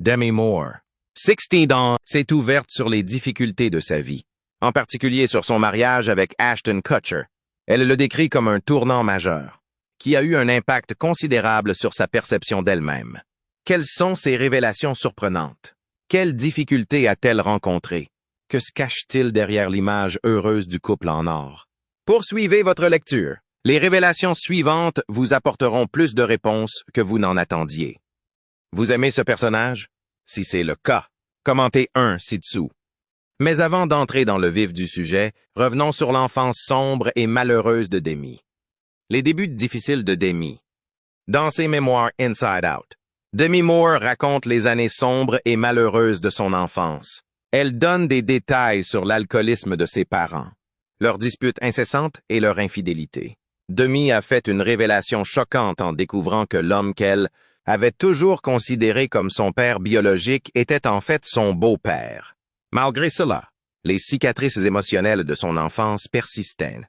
Demi Moore. 16 ans, s'est ouverte sur les difficultés de sa vie, en particulier sur son mariage avec Ashton Kutcher. Elle le décrit comme un tournant majeur, qui a eu un impact considérable sur sa perception d'elle-même. Quelles sont ses révélations surprenantes? Quelles difficultés a-t-elle rencontrées? Que se cache-t-il derrière l'image heureuse du couple en or? Poursuivez votre lecture. Les révélations suivantes vous apporteront plus de réponses que vous n'en attendiez. Vous aimez ce personnage? Si c'est le cas, commentez 1 ci-dessous. Mais avant d'entrer dans le vif du sujet, revenons sur l'enfance sombre et malheureuse de Demi. Les débuts difficiles de Demi. Dans ses mémoires Inside Out, Demi Moore raconte les années sombres et malheureuses de son enfance. Elle donne des détails sur l'alcoolisme de ses parents, leurs disputes incessantes et leur infidélité. Demi a fait une révélation choquante en découvrant que l'homme qu'elle avait toujours considéré comme son père biologique était en fait son beau-père. Malgré cela, les cicatrices émotionnelles de son enfance persistaient.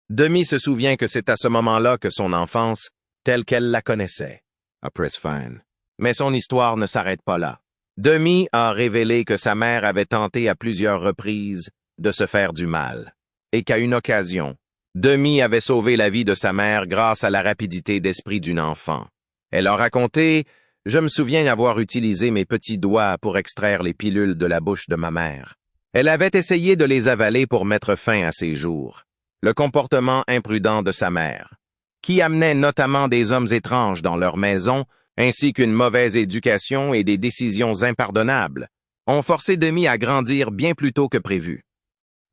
Demi se souvient que c'est à ce moment-là que son enfance, telle qu'elle la connaissait, a pris fin. Mais son histoire ne s'arrête pas là. Demi a révélé que sa mère avait tenté à plusieurs reprises de se faire du mal, et qu'à une occasion, Demi avait sauvé la vie de sa mère grâce à la rapidité d'esprit d'une enfant. Elle a raconté « Je me souviens avoir utilisé mes petits doigts pour extraire les pilules de la bouche de ma mère. Elle avait essayé de les avaler pour mettre fin à ses jours. » Le comportement imprudent de sa mère, qui amenait notamment des hommes étranges dans leur maison, ainsi qu'une mauvaise éducation et des décisions impardonnables, ont forcé Demi à grandir bien plus tôt que prévu.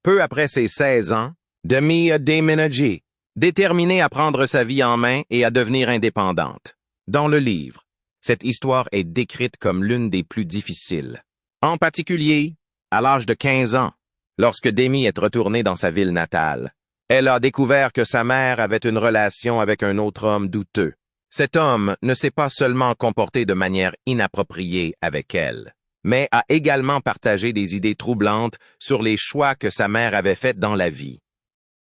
Peu après ses 16 ans, Demi a déménagé, déterminée à prendre sa vie en main et à devenir indépendante. Dans le livre, cette histoire est décrite comme l'une des plus difficiles. En particulier, à l'âge de 15 ans, lorsque Demi est retournée dans sa ville natale, elle a découvert que sa mère avait une relation avec un autre homme douteux. Cet homme ne s'est pas seulement comporté de manière inappropriée avec elle, mais a également partagé des idées troublantes sur les choix que sa mère avait faits dans la vie.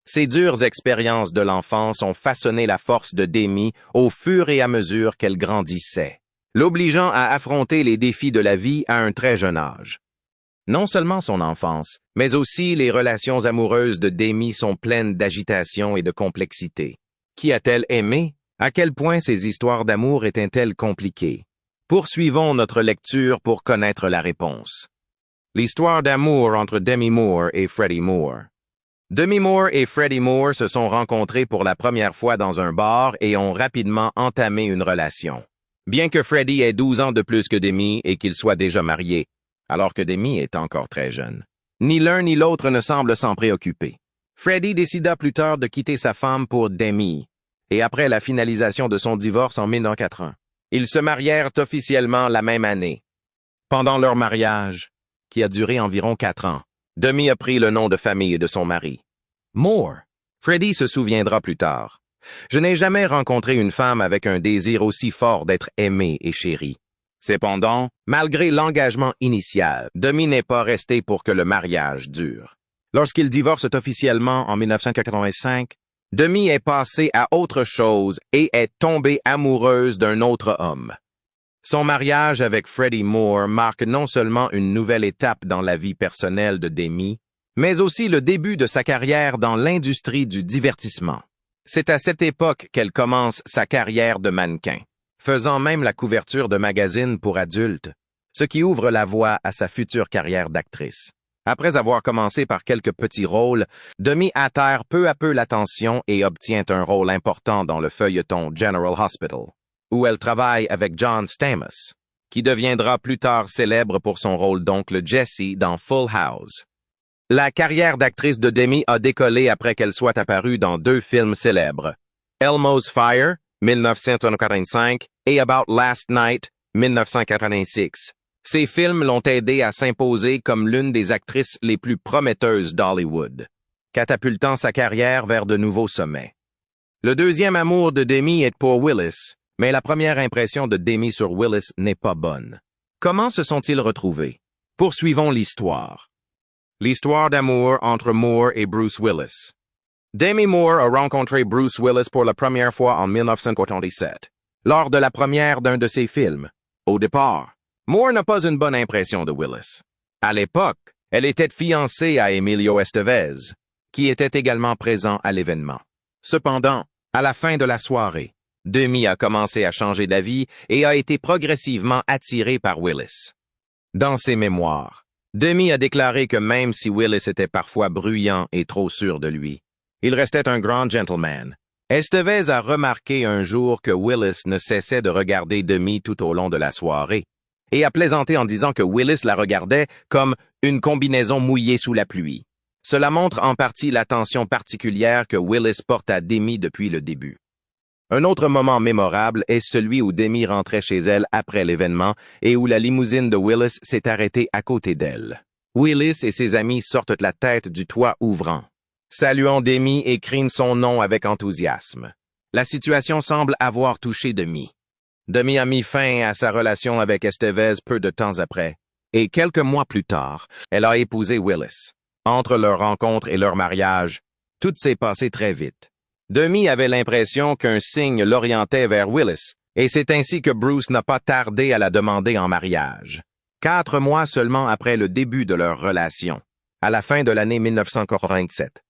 Ces dures expériences de l'enfance ont façonné la force de Demi au fur et à mesure qu'elle grandissait, l'obligeant à affronter les défis de la vie à un très jeune âge. Non seulement son enfance, mais aussi les relations amoureuses de Demi sont pleines d'agitation et de complexité. Qui a-t-elle aimé? À quel point ces histoires d'amour étaient-elles compliquées? Poursuivons notre lecture pour connaître la réponse. L'histoire d'amour entre Demi Moore et Freddie Moore. Demi Moore et Freddie Moore se sont rencontrés pour la première fois dans un bar et ont rapidement entamé une relation. Bien que Freddie ait 12 ans de plus que Demi et qu'il soit déjà marié, alors que Demi est encore très jeune. Ni l'un ni l'autre ne semble s'en préoccuper. Freddie décida plus tard de quitter sa femme pour Demi, et après la finalisation de son divorce en 1980, ils se marièrent officiellement la même année. Pendant leur mariage, qui a duré environ 4 ans, Demi a pris le nom de famille de son mari. Moore. Freddie se souviendra plus tard. Je n'ai jamais rencontré une femme avec un désir aussi fort d'être aimée et chérie. Cependant, malgré l'engagement initial, Demi n'est pas resté pour que le mariage dure. Lorsqu'ils divorcent officiellement en 1985, Demi est passée à autre chose et est tombée amoureuse d'un autre homme. Son mariage avec Freddie Moore marque non seulement une nouvelle étape dans la vie personnelle de Demi, mais aussi le début de sa carrière dans l'industrie du divertissement. C'est à cette époque qu'elle commence sa carrière de mannequin, faisant même la couverture de magazines pour adultes, ce qui ouvre la voie à sa future carrière d'actrice. Après avoir commencé par quelques petits rôles, Demi atterre peu à peu l'attention et obtient un rôle important dans le feuilleton General Hospital, où elle travaille avec John Stamos, qui deviendra plus tard célèbre pour son rôle d'oncle Jesse dans Full House. La carrière d'actrice de Demi a décollé après qu'elle soit apparue dans 2 films célèbres, Elmo's Fire, 1945, et About Last Night, 1986. Ces films l'ont aidée à s'imposer comme l'une des actrices les plus prometteuses d'Hollywood, catapultant sa carrière vers de nouveaux sommets. Le deuxième amour de Demi est pour Willis, mais la première impression de Demi sur Willis n'est pas bonne. Comment se sont-ils retrouvés? Poursuivons l'histoire. L'histoire d'amour entre Moore et Bruce Willis. Demi Moore a rencontré Bruce Willis pour la première fois en 1987, lors de la première d'un de ses films. Au départ, Moore n'a pas une bonne impression de Willis. À l'époque, elle était fiancée à Emilio Estevez, qui était également présent à l'événement. Cependant, à la fin de la soirée, Demi a commencé à changer d'avis et a été progressivement attirée par Willis. Dans ses mémoires, Demi a déclaré que même si Willis était parfois bruyant et trop sûr de lui, il restait un grand gentleman. Estevez a remarqué un jour que Willis ne cessait de regarder Demi tout au long de la soirée et a plaisanté en disant que Willis la regardait comme une combinaison mouillée sous la pluie. Cela montre en partie l'attention particulière que Willis porte à Demi depuis le début. Un autre moment mémorable est celui où Demi rentrait chez elle après l'événement et où la limousine de Willis s'est arrêtée à côté d'elle. Willis et ses amis sortent la tête du toit ouvrant, saluant Demi et crient son nom avec enthousiasme. La situation semble avoir touché Demi. Demi a mis fin à sa relation avec Estevez peu de temps après, et quelques mois plus tard, elle a épousé Willis. Entre leur rencontre et leur mariage, tout s'est passé très vite. Demi avait l'impression qu'un signe l'orientait vers Willis, et c'est ainsi que Bruce n'a pas tardé à la demander en mariage. 4 mois seulement après le début de leur relation, à la fin de l'année 1987.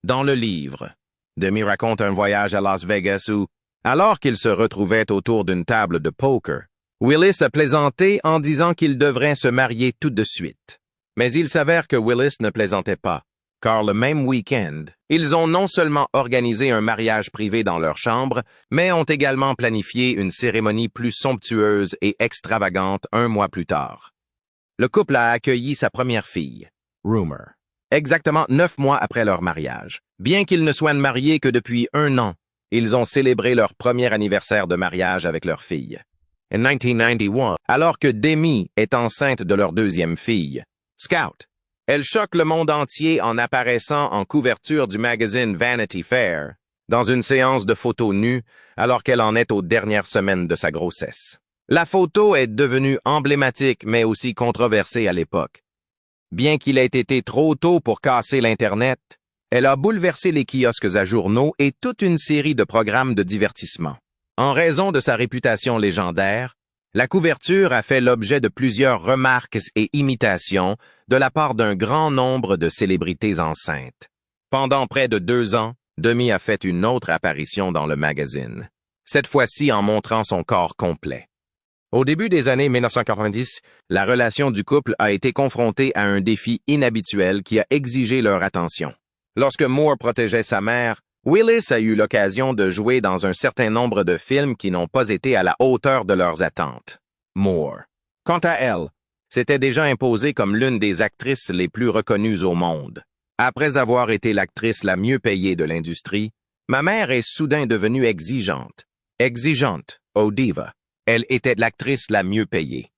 Dans le livre, Demi raconte un voyage à Las Vegas où, alors qu'ils se retrouvaient autour d'une table de poker, Willis a plaisanté en disant qu'ils devraient se marier tout de suite. Mais il s'avère que Willis ne plaisantait pas, car le même week-end, ils ont non seulement organisé un mariage privé dans leur chambre, mais ont également planifié une cérémonie plus somptueuse et extravagante 1 mois plus tard. Le couple a accueilli sa première fille, Rumor, exactement 9 mois après leur mariage. Bien qu'ils ne soient mariés que depuis 1 an, ils ont célébré leur premier anniversaire de mariage avec leur fille. En 1991, alors que Demi est enceinte de leur 2e fille, Scout, elle choque le monde entier en apparaissant en couverture du magazine Vanity Fair, dans une séance de photos nues, alors qu'elle en est aux dernières semaines de sa grossesse. La photo est devenue emblématique mais aussi controversée à l'époque. Bien qu'il ait été trop tôt pour casser l'Internet, elle a bouleversé les kiosques à journaux et toute une série de programmes de divertissement. En raison de sa réputation légendaire, la couverture a fait l'objet de plusieurs remarques et imitations de la part d'un grand nombre de célébrités enceintes. Pendant près de 2 ans, Demi a fait une autre apparition dans le magazine, cette fois-ci en montrant son corps complet. Au début des années 1990, la relation du couple a été confrontée à un défi inhabituel qui a exigé leur attention. Lorsque Moore protégeait sa mère, Willis a eu l'occasion de jouer dans un certain nombre de films qui n'ont pas été à la hauteur de leurs attentes. Moore, quant à elle, s'était déjà imposée comme l'une des actrices les plus reconnues au monde. Après avoir été l'actrice la mieux payée de l'industrie, ma mère est soudain devenue exigeante. Exigeante, oh diva. Elle était l'actrice la mieux payée.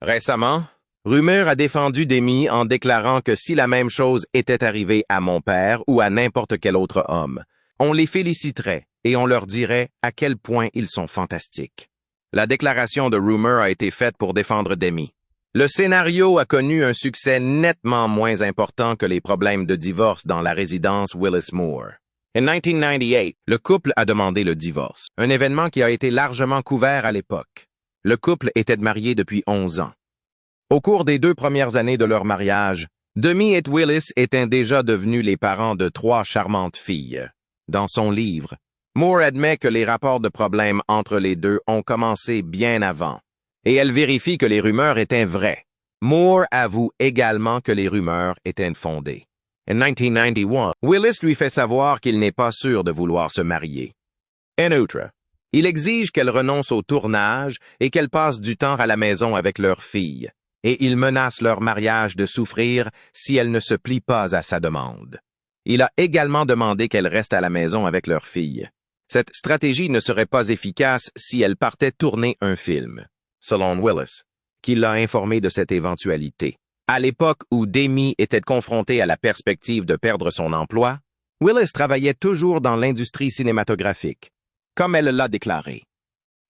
Récemment, Rumeur a défendu Demi en déclarant que si la même chose était arrivée à mon père ou à n'importe quel autre homme, on les féliciterait et on leur dirait à quel point ils sont fantastiques. La déclaration de Rumeur a été faite pour défendre Demi. Le scénario a connu un succès nettement moins important que les problèmes de divorce dans la résidence Willis-Moore. En 1998, le couple a demandé le divorce, un événement qui a été largement couvert à l'époque. Le couple était marié depuis 11 ans. Au cours des 2 premières années de leur mariage, Demi et Willis étaient déjà devenus les parents de 3 charmantes filles. Dans son livre, Moore admet que les rapports de problème entre les deux ont commencé bien avant, et elle vérifie que les rumeurs étaient vraies. Moore avoue également que les rumeurs étaient fondées. En 1991, Willis lui fait savoir qu'il n'est pas sûr de vouloir se marier. En outre, il exige qu'elle renonce au tournage et qu'elle passe du temps à la maison avec leur fille, et il menace leur mariage de souffrir si elle ne se plie pas à sa demande. Il a également demandé qu'elle reste à la maison avec leur fille. Cette stratégie ne serait pas efficace si elle partait tourner un film, selon Willis, qui l'a informé de cette éventualité. À l'époque où Demi était confrontée à la perspective de perdre son emploi, Willis travaillait toujours dans l'industrie cinématographique, comme elle l'a déclaré.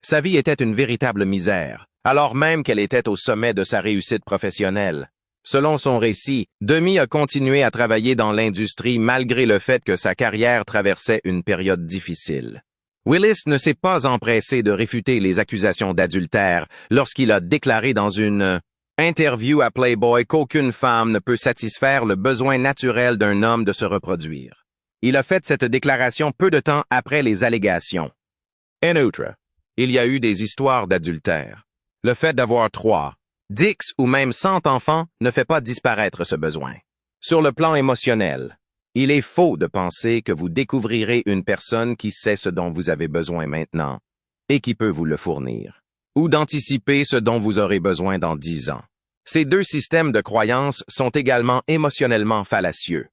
Sa vie était une véritable misère, alors même qu'elle était au sommet de sa réussite professionnelle. Selon son récit, Demi a continué à travailler dans l'industrie malgré le fait que sa carrière traversait une période difficile. Willis ne s'est pas empressé de réfuter les accusations d'adultère lorsqu'il a déclaré dans une interview à Playboy qu'aucune femme ne peut satisfaire le besoin naturel d'un homme de se reproduire. Il a fait cette déclaration peu de temps après les allégations. En outre, il y a eu des histoires d'adultère. Le fait d'avoir 3, 10 ou même 100 enfants ne fait pas disparaître ce besoin. Sur le plan émotionnel, il est faux de penser que vous découvrirez une personne qui sait ce dont vous avez besoin maintenant et qui peut vous le fournir, ou d'anticiper ce dont vous aurez besoin dans 10 ans. Ces deux systèmes de croyances sont également émotionnellement fallacieux.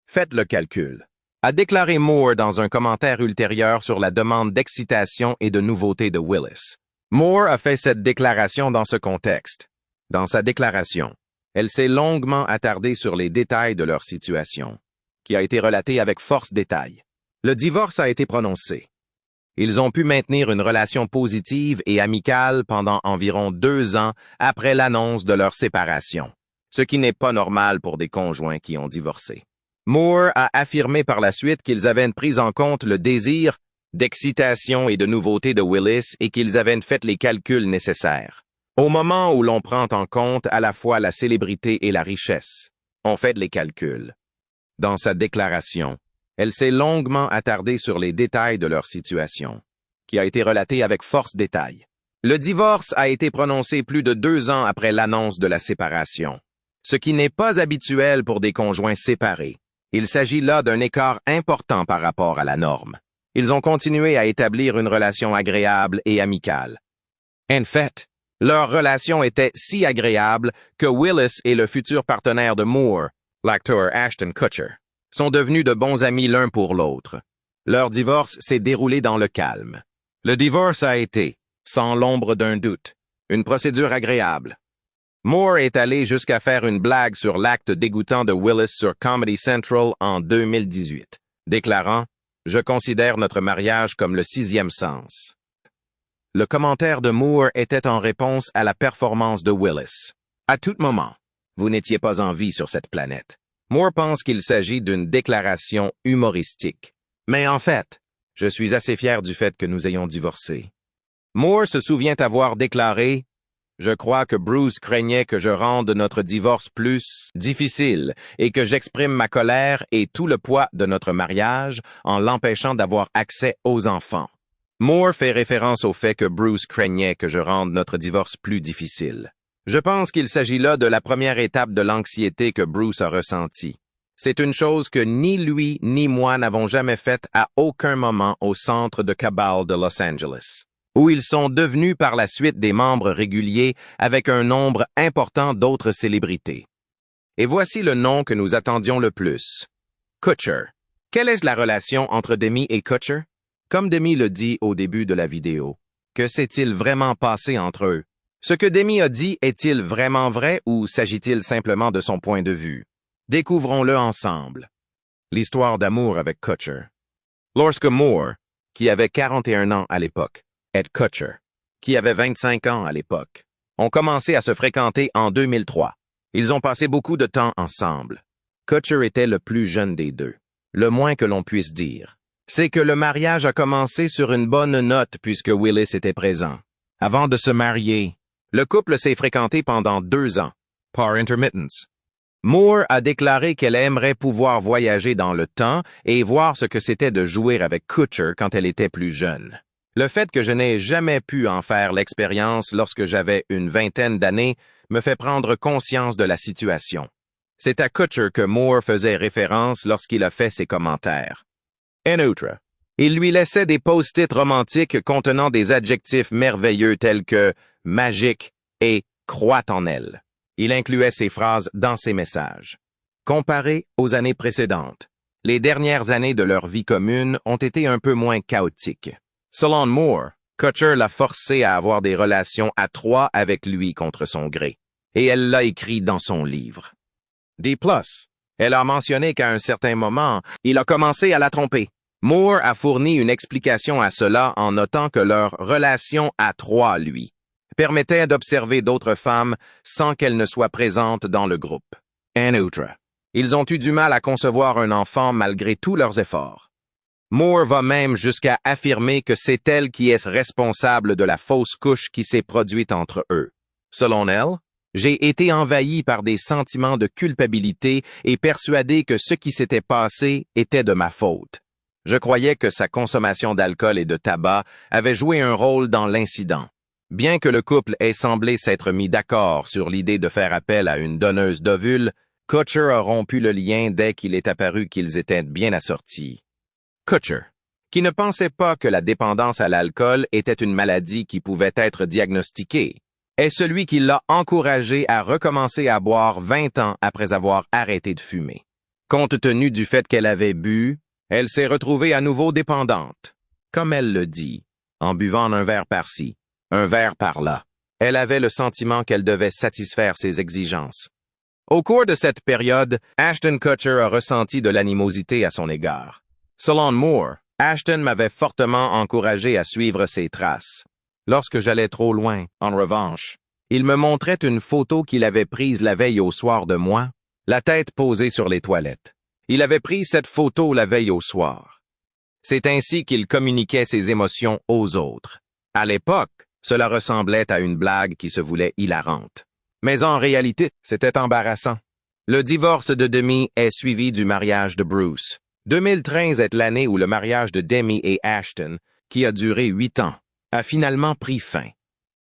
Faites le calcul, a déclaré Moore dans un commentaire ultérieur sur la demande d'excitation et de nouveauté de Willis. Moore a fait cette déclaration dans ce contexte. Dans sa déclaration, elle s'est longuement attardée sur les détails de leur situation, qui a été relatée avec force détail. Le divorce a été prononcé. Ils ont pu maintenir une relation positive et amicale pendant environ 2 ans après l'annonce de leur séparation, ce qui n'est pas normal pour des conjoints qui ont divorcé. Moore a affirmé par la suite qu'ils avaient pris en compte le désir d'excitation et de nouveauté de Willis et qu'ils avaient fait les calculs nécessaires. Au moment où l'on prend en compte à la fois la célébrité et la richesse, on fait les calculs. Dans sa déclaration, elle s'est longuement attardée sur les détails de leur situation, qui a été relatée avec force détail. Le divorce a été prononcé plus de 2 ans après l'annonce de la séparation, ce qui n'est pas habituel pour des conjoints séparés. Il s'agit là d'un écart important par rapport à la norme. Ils ont continué à établir une relation agréable et amicale. En fait, leur relation était si agréable que Willis et le futur partenaire de Moore, l'acteur Ashton Kutcher, sont devenus de bons amis l'un pour l'autre. Leur divorce s'est déroulé dans le calme. Le divorce a été, sans l'ombre d'un doute, une procédure agréable. Moore est allé jusqu'à faire une blague sur l'acte dégoûtant de Willis sur Comedy Central en 2018, déclarant « Je considère notre mariage comme le 6e sens ». Le commentaire de Moore était en réponse à la performance de Willis. À tout moment, vous n'étiez pas en vie sur cette planète. Moore pense qu'il s'agit d'une déclaration humoristique. Mais en fait, je suis assez fier du fait que nous ayons divorcé. Moore se souvient avoir déclaré « Je crois que Bruce craignait que je rende notre divorce plus difficile et que j'exprime ma colère et tout le poids de notre mariage en l'empêchant d'avoir accès aux enfants. » Moore fait référence au fait que Bruce craignait que je rende notre divorce plus difficile. Je pense qu'il s'agit là de la première étape de l'anxiété que Bruce a ressentie. C'est une chose que ni lui ni moi n'avons jamais faite à aucun moment au centre de cabale de Los Angeles, où ils sont devenus par la suite des membres réguliers avec un nombre important d'autres célébrités. Et voici le nom que nous attendions le plus. Kutcher. Quelle est la relation entre Demi et Kutcher? Comme Demi le dit au début de la vidéo, que s'est-il vraiment passé entre eux? Ce que Demi a dit est-il vraiment vrai ou s'agit-il simplement de son point de vue? Découvrons-le ensemble. L'histoire d'amour avec Kutcher. Lorsque Moore, qui avait 41 ans à l'époque, et Kutcher, qui avait 25 ans à l'époque, ont commencé à se fréquenter en 2003. Ils ont passé beaucoup de temps ensemble. Kutcher était le plus jeune des deux. Le moins que l'on puisse dire, c'est que le mariage a commencé sur une bonne note puisque Willis était présent. Avant de se marier, le couple s'est fréquenté pendant 2 ans, par intermittence. Moore a déclaré qu'elle aimerait pouvoir voyager dans le temps et voir ce que c'était de jouer avec Kutcher quand elle était plus jeune. Le fait que je n'ai jamais pu en faire l'expérience lorsque j'avais une 20aine d'années me fait prendre conscience de la situation. C'est à Kutcher que Moore faisait référence lorsqu'il a fait ses commentaires. En outre, il lui laissait des post-it romantiques contenant des adjectifs merveilleux tels que « magique » et « croit en elle ». Il incluait ces phrases dans ses messages. Comparé aux années précédentes, les dernières années de leur vie commune ont été un peu moins chaotiques. Selon Moore, Kutcher l'a forcé à avoir des relations à 3 avec lui contre son gré, et elle l'a écrit dans son livre. D+, elle a mentionné qu'à un certain moment, il a commencé à la tromper. Moore a fourni une explication à cela en notant que leur relation à 3, lui, permettait d'observer d'autres femmes sans qu'elles ne soient présentes dans le groupe. En outre, ils ont eu du mal à concevoir un enfant malgré tous leurs efforts. Moore va même jusqu'à affirmer que c'est elle qui est responsable de la fausse couche qui s'est produite entre eux. Selon elle, j'ai été envahi par des sentiments de culpabilité et persuadé que ce qui s'était passé était de ma faute. Je croyais que sa consommation d'alcool et de tabac avait joué un rôle dans l'incident. Bien que le couple ait semblé s'être mis d'accord sur l'idée de faire appel à une donneuse d'ovules, Kutcher a rompu le lien dès qu'il est apparu qu'ils étaient bien assortis. Kutcher, qui ne pensait pas que la dépendance à l'alcool était une maladie qui pouvait être diagnostiquée, est celui qui l'a encouragé à recommencer à boire 20 ans après avoir arrêté de fumer. Compte tenu du fait qu'elle avait bu, elle s'est retrouvée à nouveau dépendante. Comme elle le dit, en buvant un verre par-ci, un verre par-là, elle avait le sentiment qu'elle devait satisfaire ses exigences. Au cours de cette période, Ashton Kutcher a ressenti de l'animosité à son égard. Selon Moore, Ashton m'avait fortement encouragé à suivre ses traces. Lorsque j'allais trop loin, en revanche, il me montrait une photo qu'il avait prise la veille au soir de moi, la tête posée sur les toilettes. Il avait pris cette photo la veille au soir. C'est ainsi qu'il communiquait ses émotions aux autres. À l'époque, cela ressemblait à une blague qui se voulait hilarante. Mais en réalité, c'était embarrassant. Le divorce de Demi est suivi du mariage de Bruce. 2013 est l'année où le mariage de Demi et Ashton, qui a duré 8 ans, a finalement pris fin.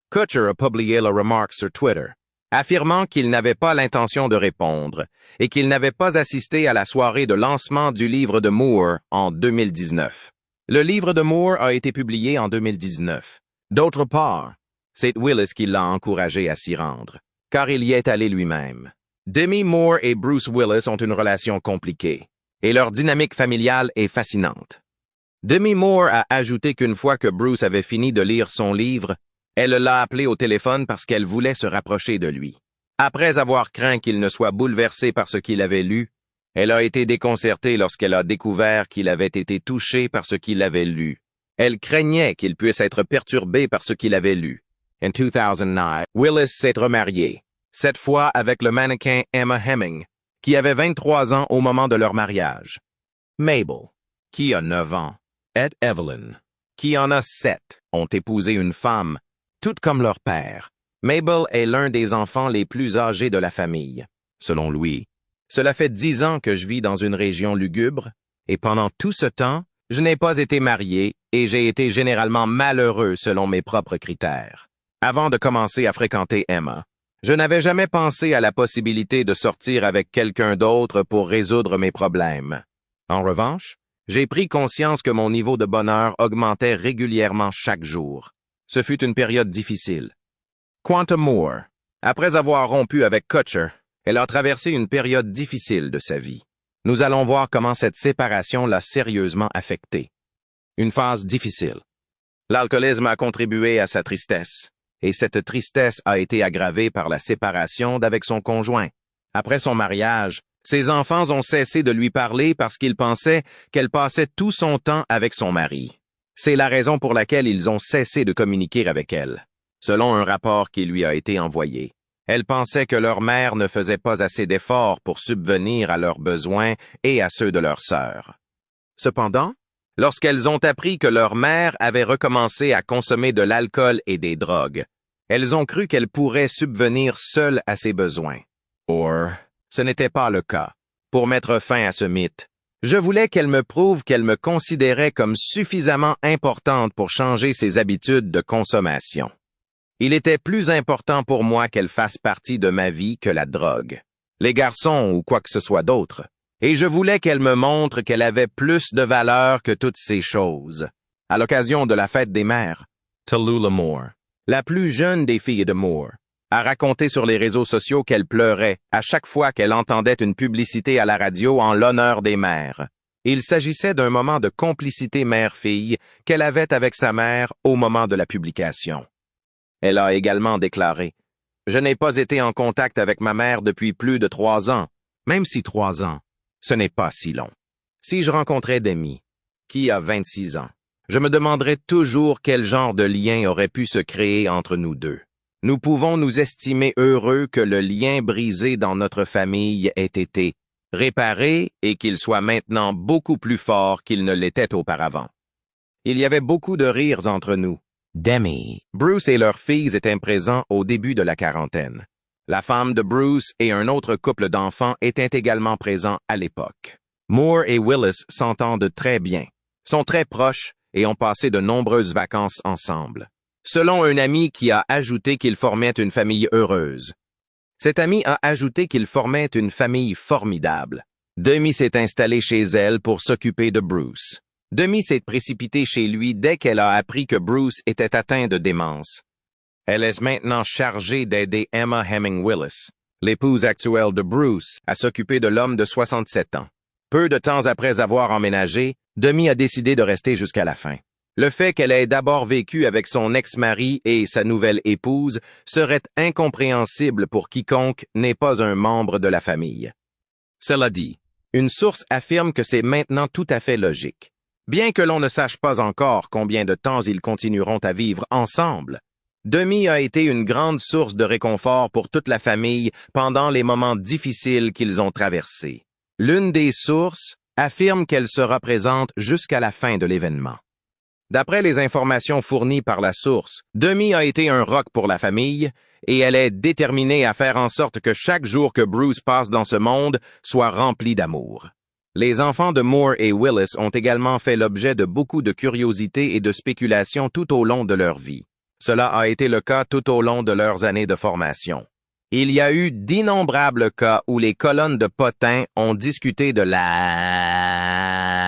Kutcher a publié la remarque sur Twitter, affirmant qu'il n'avait pas l'intention de répondre et qu'il n'avait pas assisté à la soirée de lancement du livre de Moore en 2019. Le livre de Moore a été publié en 2019. D'autre part, c'est Willis qui l'a encouragé à s'y rendre, car il y est allé lui-même. Demi Moore et Bruce Willis ont une relation compliquée, et leur dynamique familiale est fascinante. Demi Moore a ajouté qu'une fois que Bruce avait fini de lire son livre, elle l'a appelé au téléphone parce qu'elle voulait se rapprocher de lui. Après avoir craint qu'il ne soit bouleversé par ce qu'il avait lu, elle a été déconcertée lorsqu'elle a découvert qu'il avait été touché par ce qu'il avait lu. Elle craignait qu'il puisse être perturbé par ce qu'il avait lu. En 2009, Willis s'est remarié, cette fois avec le mannequin Emma Hemming, qui avait 23 ans au moment de leur mariage. Mabel, qui a 9 ans, et Evelyn, qui en a 7, ont épousé une femme, toute comme leur père. Mabel est l'un des enfants les plus âgés de la famille. Selon lui, cela fait 10 ans que je vis dans une région lugubre, et pendant tout ce temps, je n'ai pas été marié et j'ai été généralement malheureux selon mes propres critères. Avant de commencer à fréquenter Emma, je n'avais jamais pensé à la possibilité de sortir avec quelqu'un d'autre pour résoudre mes problèmes. En revanche, j'ai pris conscience que mon niveau de bonheur augmentait régulièrement chaque jour. Ce fut une période difficile. Quant à Moore, après avoir rompu avec Kutcher, elle a traversé une période difficile de sa vie. Nous allons voir comment cette séparation l'a sérieusement affectée. Une phase difficile. L'alcoolisme a contribué à sa tristesse, et cette tristesse a été aggravée par la séparation d'avec son conjoint. Après son mariage, ses enfants ont cessé de lui parler parce qu'ils pensaient qu'elle passait tout son temps avec son mari. C'est la raison pour laquelle ils ont cessé de communiquer avec elle. Selon un rapport qui lui a été envoyé, elle pensait que leur mère ne faisait pas assez d'efforts pour subvenir à leurs besoins et à ceux de leur sœur. Cependant, lorsqu'elles ont appris que leur mère avait recommencé à consommer de l'alcool et des drogues, elles ont cru qu'elle pourrait subvenir seule à ses besoins. Or, ce n'était pas le cas. Pour mettre fin à ce mythe, je voulais qu'elle me prouve qu'elle me considérait comme suffisamment importante pour changer ses habitudes de consommation. Il était plus important pour moi qu'elle fasse partie de ma vie que la drogue, les garçons ou quoi que ce soit d'autre. Et je voulais qu'elle me montre qu'elle avait plus de valeur que toutes ces choses. À l'occasion de la fête des mères, Tallulah Moore, la plus jeune des filles de Moore, a raconté sur les réseaux sociaux qu'elle pleurait à chaque fois qu'elle entendait une publicité à la radio en l'honneur des mères. Il s'agissait d'un moment de complicité mère-fille qu'elle avait avec sa mère au moment de la publication. Elle a également déclaré « Je n'ai pas été en contact avec ma mère depuis plus de 3 ans, même si 3 ans, ce n'est pas si long. Si je rencontrais Demi, qui a 26 ans, je me demanderais toujours quel genre de lien aurait pu se créer entre nous deux. Nous pouvons nous estimer heureux que le lien brisé dans notre famille ait été réparé et qu'il soit maintenant beaucoup plus fort qu'il ne l'était auparavant. Il y avait beaucoup de rires entre nous. Demi. Bruce et leurs filles étaient présents au début de la quarantaine. La femme de Bruce et un autre couple d'enfants étaient également présents à l'époque. Moore et Willis s'entendent très bien, sont très proches et ont passé de nombreuses vacances ensemble. Selon un ami qui a ajouté qu'ils formaient une famille heureuse. Cet ami a ajouté qu'ils formaient une famille formidable. Demi s'est installée chez elle pour s'occuper de Bruce. Demi s'est précipitée chez lui dès qu'elle a appris que Bruce était atteint de démence. Elle est maintenant chargée d'aider Emma Hemming Willis, l'épouse actuelle de Bruce, à s'occuper de l'homme de 67 ans. Peu de temps après avoir emménagé, Demi a décidé de rester jusqu'à la fin. Le fait qu'elle ait d'abord vécu avec son ex-mari et sa nouvelle épouse serait incompréhensible pour quiconque n'est pas un membre de la famille. Cela dit, une source affirme que c'est maintenant tout à fait logique. Bien que l'on ne sache pas encore combien de temps ils continueront à vivre ensemble, Demi a été une grande source de réconfort pour toute la famille pendant les moments difficiles qu'ils ont traversés. L'une des sources affirme qu'elle sera présente jusqu'à la fin de l'événement. D'après les informations fournies par la source, Demi a été un roc pour la famille et elle est déterminée à faire en sorte que chaque jour que Bruce passe dans ce monde soit rempli d'amour. Les enfants de Moore et Willis ont également fait l'objet de beaucoup de curiosités et de spéculations tout au long de leur vie. Cela a été le cas tout au long de leurs années de formation. Il y a eu d'innombrables cas où les colonnes de potins ont discuté de la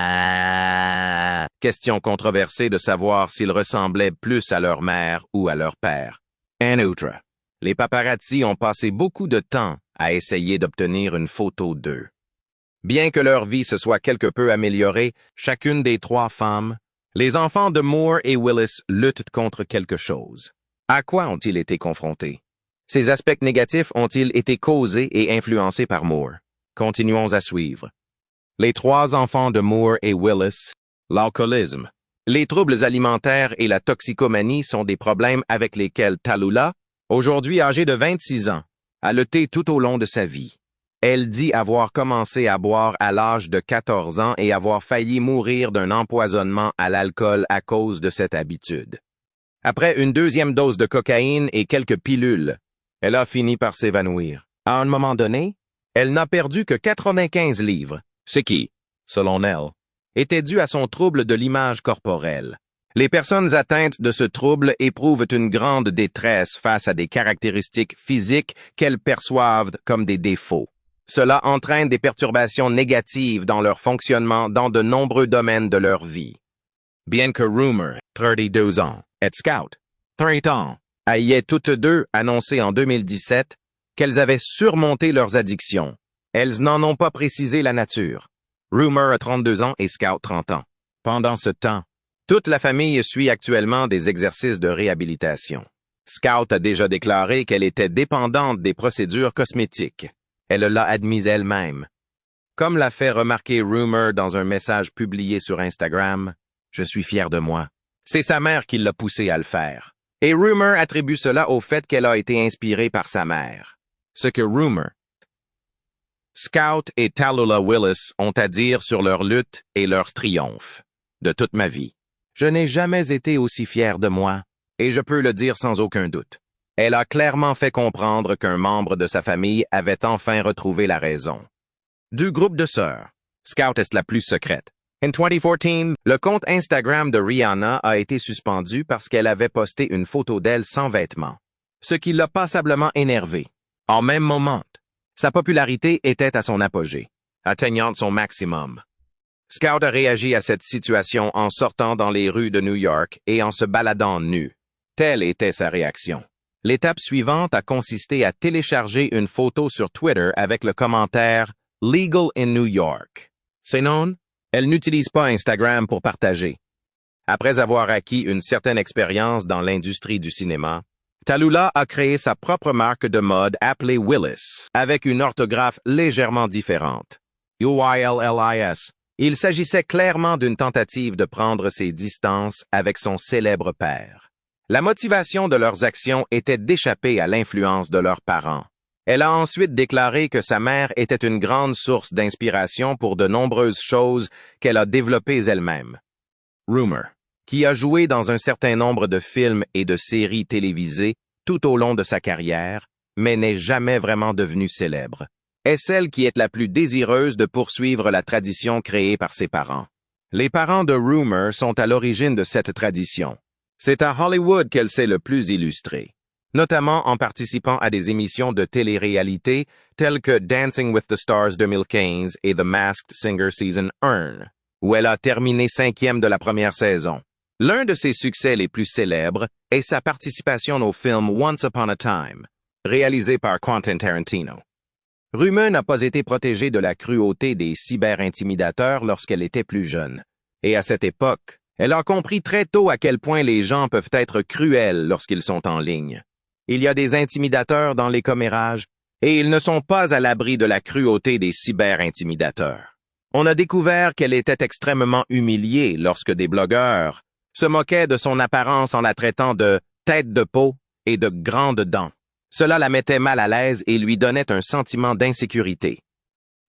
question controversée de savoir s'ils ressemblaient plus à leur mère ou à leur père. En outre, les paparazzi ont passé beaucoup de temps à essayer d'obtenir une photo d'eux. Bien que leur vie se soit quelque peu améliorée, chacune des trois femmes, les enfants de Moore et Willis luttent contre quelque chose. À quoi ont-ils été confrontés? Ces aspects négatifs ont-ils été causés et influencés par Moore? Continuons à suivre. Les trois enfants de Moore et Willis, l'alcoolisme, les troubles alimentaires et la toxicomanie sont des problèmes avec lesquels Tallulah, aujourd'hui âgée de 26 ans, a lutté tout au long de sa vie. Elle dit avoir commencé à boire à l'âge de 14 ans et avoir failli mourir d'un empoisonnement à l'alcool à cause de cette habitude. Après une deuxième dose de cocaïne et quelques pilules, elle a fini par s'évanouir. À un moment donné, elle n'a perdu que 95 livres, ce qui, selon elle, était dû à son trouble de l'image corporelle. Les personnes atteintes de ce trouble éprouvent une grande détresse face à des caractéristiques physiques qu'elles perçoivent comme des défauts. Cela entraîne des perturbations négatives dans leur fonctionnement dans de nombreux domaines de leur vie. Bien que Rumor, 32 ans, et Scout, 30 ans, aient toutes deux annoncé en 2017 qu'elles avaient surmonté leurs addictions, elles n'en ont pas précisé la nature. Rumor a 32 ans et Scout 30 ans. Pendant ce temps, toute la famille suit actuellement des exercices de réhabilitation. Scout a déjà déclaré qu'elle était dépendante des procédures cosmétiques. Elle l'a admise elle-même. Comme l'a fait remarquer Rumor dans un message publié sur Instagram, « Je suis fier de moi. » C'est sa mère qui l'a poussée à le faire. Et Rumor attribue cela au fait qu'elle a été inspirée par sa mère. Ce que Rumor, Scout et Tallulah Willis ont à dire sur leur lutte et leur triomphe. De toute ma vie, je n'ai jamais été aussi fier de moi, et je peux le dire sans aucun doute. Elle a clairement fait comprendre qu'un membre de sa famille avait enfin retrouvé la raison. Du groupe de sœurs, Scout est la plus secrète. En 2014, le compte Instagram de Rihanna a été suspendu parce qu'elle avait posté une photo d'elle sans vêtements, ce qui l'a passablement énervée. En même moment, sa popularité était à son apogée, atteignant son maximum. Scout a réagi à cette situation en sortant dans les rues de New York et en se baladant nue. Telle était sa réaction. L'étape suivante a consisté à télécharger une photo sur Twitter avec le commentaire « Legal in New York ». C'est non? Elle n'utilise pas Instagram pour partager. Après avoir acquis une certaine expérience dans l'industrie du cinéma, Tallulah a créé sa propre marque de mode appelée Willis, avec une orthographe légèrement différente. UILLIS. Il s'agissait clairement d'une tentative de prendre ses distances avec son célèbre père. La motivation de leurs actions était d'échapper à l'influence de leurs parents. Elle a ensuite déclaré que sa mère était une grande source d'inspiration pour de nombreuses choses qu'elle a développées elle-même. Rumor, qui a joué dans un certain nombre de films et de séries télévisées tout au long de sa carrière, mais n'est jamais vraiment devenue célèbre, est celle qui est la plus désireuse de poursuivre la tradition créée par ses parents. Les parents de Rumor sont à l'origine de cette tradition. C'est à Hollywood qu'elle s'est le plus illustrée, notamment en participant à des émissions de télé-réalité telles que Dancing with the Stars 2015 et The Masked Singer Season 1, où elle a terminé 5e de la première saison. L'un de ses succès les plus célèbres est sa participation au film Once Upon a Time, réalisé par Quentin Tarantino. Rumor n'a pas été protégée de la cruauté des cyber-intimidateurs lorsqu'elle était plus jeune. Et à cette époque, elle a compris très tôt à quel point les gens peuvent être cruels lorsqu'ils sont en ligne. Il y a des intimidateurs dans les commérages, et ils ne sont pas à l'abri de la cruauté des cyber-intimidateurs. On a découvert qu'elle était extrêmement humiliée lorsque des blogueurs se moquaient de son apparence en la traitant de tête de peau et de grandes dents. Cela la mettait mal à l'aise et lui donnait un sentiment d'insécurité.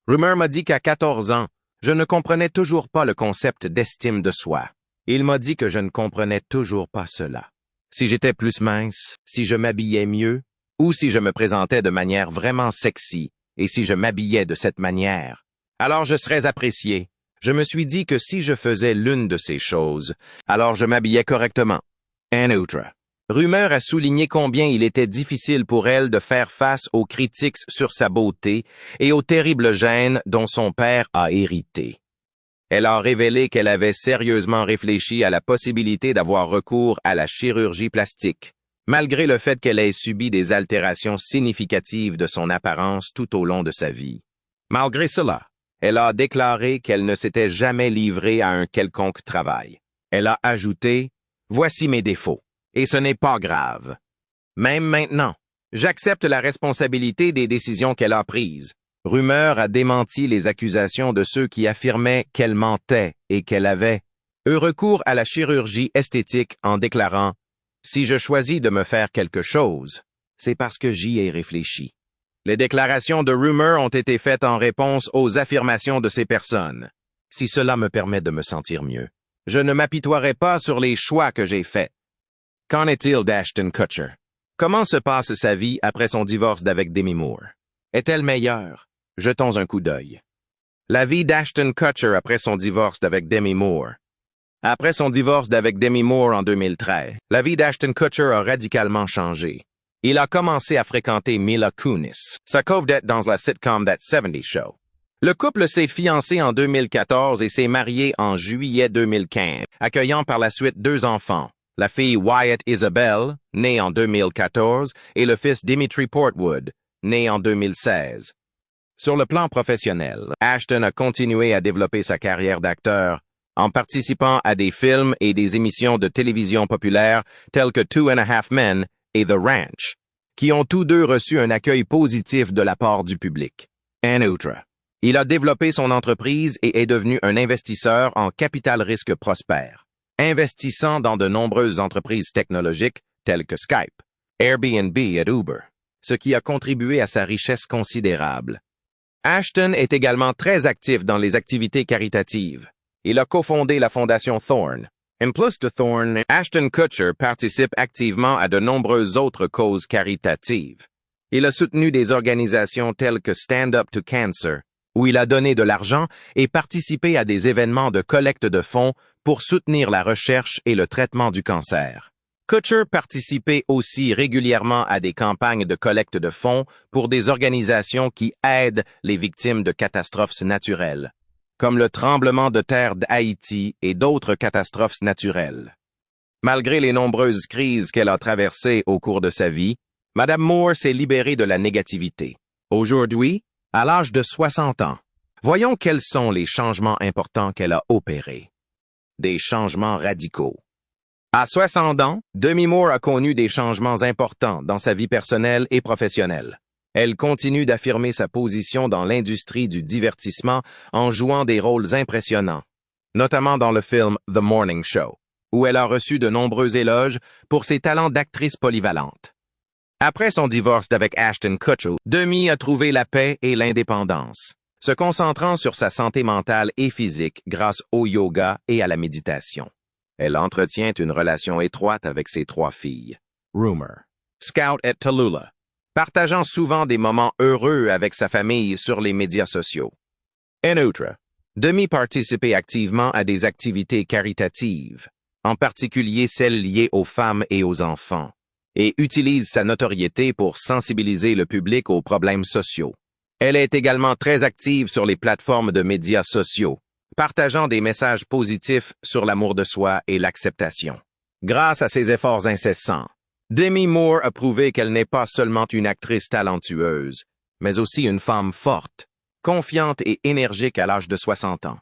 Rumor m'a dit qu'à 14 ans, je ne comprenais toujours pas le concept d'estime de soi. Il m'a dit que je ne comprenais toujours pas cela. Si j'étais plus mince, si je m'habillais mieux, ou si je me présentais de manière vraiment sexy, et si je m'habillais de cette manière, alors je serais apprécié. Je me suis dit que si je faisais l'une de ces choses, alors je m'habillais correctement. En outre, Rumor a souligné combien il était difficile pour elle de faire face aux critiques sur sa beauté et aux terribles gènes dont son père a hérité. Elle a révélé qu'elle avait sérieusement réfléchi à la possibilité d'avoir recours à la chirurgie plastique, malgré le fait qu'elle ait subi des altérations significatives de son apparence tout au long de sa vie. Malgré cela, elle a déclaré qu'elle ne s'était jamais livrée à un quelconque travail. Elle a ajouté « Voici mes défauts. Et ce n'est pas grave. Même maintenant, j'accepte la responsabilité des décisions qu'elle a prises. » Rumor a démenti les accusations de ceux qui affirmaient qu'elle mentait et qu'elle avait eu recours à la chirurgie esthétique en déclarant « Si je choisis de me faire quelque chose, c'est parce que j'y ai réfléchi. » Les déclarations de Rumor ont été faites en réponse aux affirmations de ces personnes. Si cela me permet de me sentir mieux, je ne m'apitoierai pas sur les choix que j'ai faits. Qu'en est-il d'Ashton Kutcher? Comment se passe sa vie après son divorce d'avec Demi Moore? Est-elle meilleure? Jetons un coup d'œil. La vie d'Ashton Kutcher après son divorce d'avec Demi Moore. Après son divorce d'avec Demi Moore en 2013, la vie d'Ashton Kutcher a radicalement changé. Il a commencé à fréquenter Mila Kunis, sa co-vedette dans la sitcom That 70 Show. Le couple s'est fiancé en 2014 et s'est marié en juillet 2015, accueillant par la suite 2 enfants. La fille Wyatt Isabel, née en 2014, et le fils Dimitri Portwood, né en 2016. Sur le plan professionnel, Ashton a continué à développer sa carrière d'acteur en participant à des films et des émissions de télévision populaires telles que Two and a Half Men et The Ranch, qui ont tous deux reçu un accueil positif de la part du public. En outre, il a développé son entreprise et est devenu un investisseur en capital risque prospère, investissant dans de nombreuses entreprises technologiques telles que Skype, Airbnb et Uber, ce qui a contribué à sa richesse considérable. Ashton est également très actif dans les activités caritatives. Il a cofondé la fondation Thorn. En plus de Thorn, Ashton Kutcher participe activement à de nombreuses autres causes caritatives. Il a soutenu des organisations telles que Stand Up to Cancer, où il a donné de l'argent et participé à des événements de collecte de fonds pour soutenir la recherche et le traitement du cancer. Kutcher participait aussi régulièrement à des campagnes de collecte de fonds pour des organisations qui aident les victimes de catastrophes naturelles, comme le tremblement de terre d'Haïti et d'autres catastrophes naturelles. Malgré les nombreuses crises qu'elle a traversées au cours de sa vie, Madame Moore s'est libérée de la négativité. Aujourd'hui, à l'âge de 60 ans, voyons quels sont les changements importants qu'elle a opérés. Des changements radicaux. À 60 ans, Demi Moore a connu des changements importants dans sa vie personnelle et professionnelle. Elle continue d'affirmer sa position dans l'industrie du divertissement en jouant des rôles impressionnants, notamment dans le film The Morning Show, où elle a reçu de nombreux éloges pour ses talents d'actrice polyvalente. Après son divorce d'avec Ashton Kutcher, Demi a trouvé la paix et l'indépendance, se concentrant sur sa santé mentale et physique grâce au yoga et à la méditation. Elle entretient une relation étroite avec ses 3 filles. Rumor. Scout et Tallulah, partageant souvent des moments heureux avec sa famille sur les médias sociaux. En outre, Demi participait activement à des activités caritatives, en particulier celles liées aux femmes et aux enfants, et utilise sa notoriété pour sensibiliser le public aux problèmes sociaux. Elle est également très active sur les plateformes de médias sociaux, partageant des messages positifs sur l'amour de soi et l'acceptation. Grâce à ses efforts incessants, Demi Moore a prouvé qu'elle n'est pas seulement une actrice talentueuse, mais aussi une femme forte, confiante et énergique à l'âge de 60 ans.